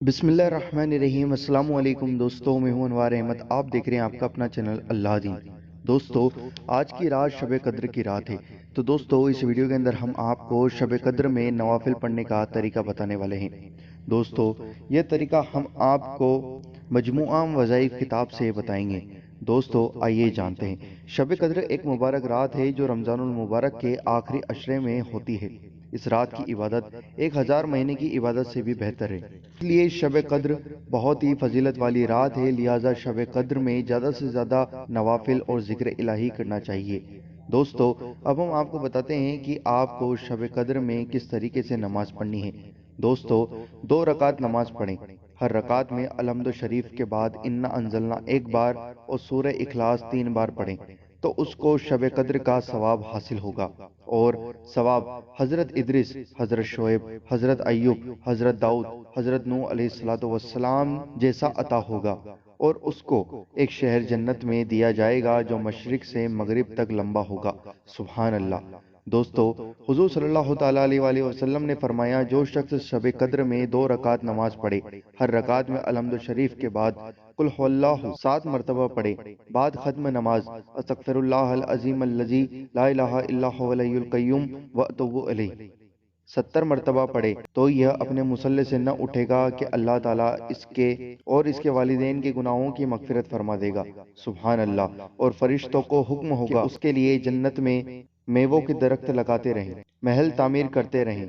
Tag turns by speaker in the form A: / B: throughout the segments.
A: बिस्मिल्लाहिर्रहमानिर्रहीम। अस्सलाम वालेकुम दोस्तों, मैं हूं अनवार अहमद। आप देख रहे हैं आपका अपना चैनल अल्लाह दीन। दोस्तों, आज की रात शब कद्र की रात है। तो दोस्तों, इस वीडियो के अंदर हम आपको शब कद्र में नवाफिल पढ़ने का तरीका बताने वाले हैं। दोस्तों, यह तरीका हम आपको मजमुआ वज़ाइफ किताब से बताएंगे। दोस्तों, आइए जानते हैं। शब कद्र एक मुबारक रात है जो रमज़ानुल मुबारक के आखिरी अशरे में होती है। इस रात की इबादत 1000 महीने की इबादत से भी बेहतर है। इसलिए शब कद्र बहुत ही फजीलत वाली रात है, लिहाजा शब कद्र में ज़्यादा से ज़्यादा नवाफिल और जिक्र इलाही करना चाहिए। दोस्तों, अब हम आपको बताते हैं कि आपको शब कद्र में किस तरीके से नमाज पढ़नी है। दोस्तों, 2 रकात नमाज पढ़ें। हर रकात में अलहम्दु शरीफ के बाद इन्ना अंजलना एक बार और सूरह इखलास 3 बार पढ़ें, तो उसको शब कद्र का सवाब हासिल होगा। और सवाब हज़रत इद्रिस, हज़रत शोएब, हज़रत अय्यूब, हज़रत दाऊद, हज़रत नूह अलैहिस्सलाम जैसा अता होगा। और उसको एक शहर जन्नत में दिया जाएगा जो मशरिक से मगरिब तक लंबा होगा। सुभान अल्लाह। दोस्तों, हुजूर सल्लल्लाहु ताला अलैहि वसल्लम ने फरमाया, जो शख्स शब कद्र में 2 रकात नमाज पढ़े, हर रकात में अलहम्दु शरीफ के बाद कुल हुवल्लाहु 7 मरतबा पढ़े, बाद खत्म नमाज अस्तगफिरुल्लाहल अज़ीम अल्लज़ी ला इलाहा इल्ला हुवल हय्युल क़य्यूम व अतूबु अलैह 70 मरतबा पढ़े, तो यह अपने मुसल्ले से न उठेगा कि अल्लाह ताला इसके और इसके वालिदैन के गुनाहों की मगफिरत फरमा देगा। सुभान अल्लाह। और फरिश्तों को हुक्म होगा उसके लिए जन्नत में मेवों के दरख्त लगाते रहें, महल तामीर करते रहें,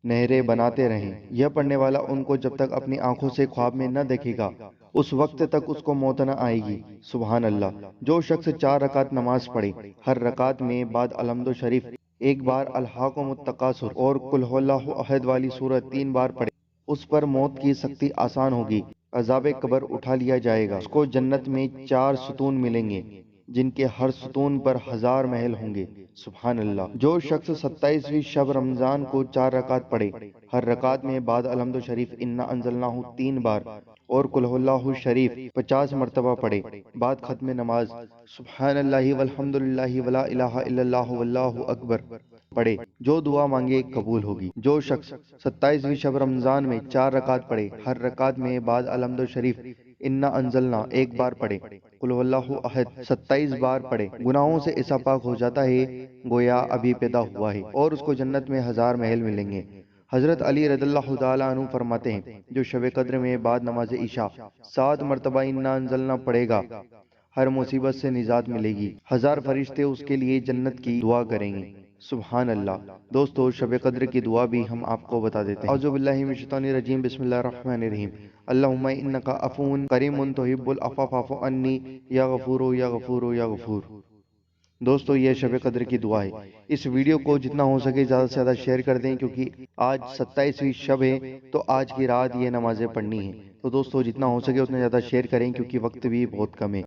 A: नहरें बनाते रहें। यह पढ़ने वाला उनको जब तक अपनी आंखों से ख्वाब में न देखेगा, उस वक्त तक उसको मौत न आएगी। सुभान अल्लाह। जो शख्स 4 रकात नमाज पढ़े, हर रकात में बाद अलहम्दु शरीफ एक बार अल्हाकुमुत तकासुर और कुल हुवल्लाहु अहद वाली सूरत 3 बार पढ़े, उस पर मौत की सख्ती आसान होगी, अज़ाब कब्र उठा लिया जाएगा। उसको जन्नत में 4 सुतून मिलेंगे, जिनके हर सुतून पर 1000 महल होंगे। सुभान अल्लाह। जो शख्स 27वीं शब रमजान को 4 रकात पढ़े, हर रकात में बाद अलहम्दु शरीफ इन्ना अंजलनाहु 3 बार और कुल हुवल्लाहु शरीफ 50 मरतबा पढ़े, बाद खत्म नमाज सुब्हानल्लाहि वल्हम्दुलिल्लाहि वला इलाहा इल्लल्लाहु वल्लाहु अकबर पढ़े, जो दुआ मांगे कबूल होगी। जो शख्स 27वीं शब रमजान में 4 रकात पढ़े, हर रकात में बाद अलहम्दु शरीफ इन्ना अंजलना एक बार पढ़े, कुल हुवल्लाहु अहद 27 बार पढ़े, गुनाहों से ऐसा पाक हो जाता है गोया अभी पैदा हुआ है, और उसको जन्नत में 1000 महल मिलेंगे। हजरत अली रदियल्लाहु ताला अन्हु फरमाते हैं, जो शब कद्र में बाद नमाज इशा 7 मरतबा इन्ना अंजलना पड़ेगा, हर मुसीबत से निजात मिलेगी। 1000 फरिश्ते उसके लिए जन्नत की दुआ करेंगे। सुभान अल्लाह। दोस्तों, शब कद्र की दुआ भी हम आपको बता देते हैं। औज़ु बिल्लाहि मिनश शैतानिर रजीम, बिस्मिल्लाहिर्रहमानिर्रहीम। अल्लाहुम्मा इन्नका अफ़ून करीमुन तुहिब्बुल अफ़्व फ़अफ़ु अन्नी या गफ़ूर या गफ़ूर या गफ़ूर। दोस्तों, ये शब कद्र की दुआ है। इस वीडियो को जितना हो सके ज़्यादा से ज़्यादा शेयर कर दें, क्योंकि आज 27वीं शब है, तो आज की रात ये नमाज़ें पढ़नी है। तो दोस्तों, जितना हो सके उतना ज़्यादा शेयर करें, क्योंकि वक्त भी बहुत कम है।